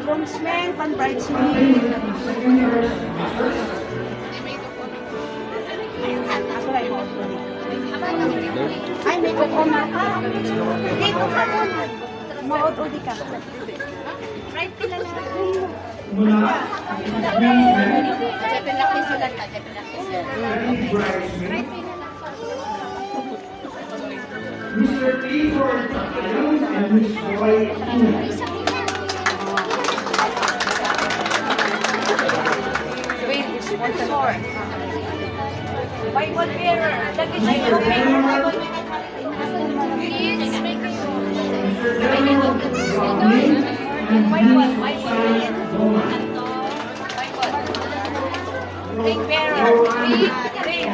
Groomsmen, pan-bridesmaid. Ako lang mo. Ay, may kukuma ka. Dito ka muna. Maod-odi ka. Right pila na. Jepin laki sila ta. Jepin laki sila. Right pila na. Mr. Clifford Pacquiao and Ms. Roy Ina. Wait, what's more? Bible bearer. Lagi siya yung Bible. Ring bearer. Ring.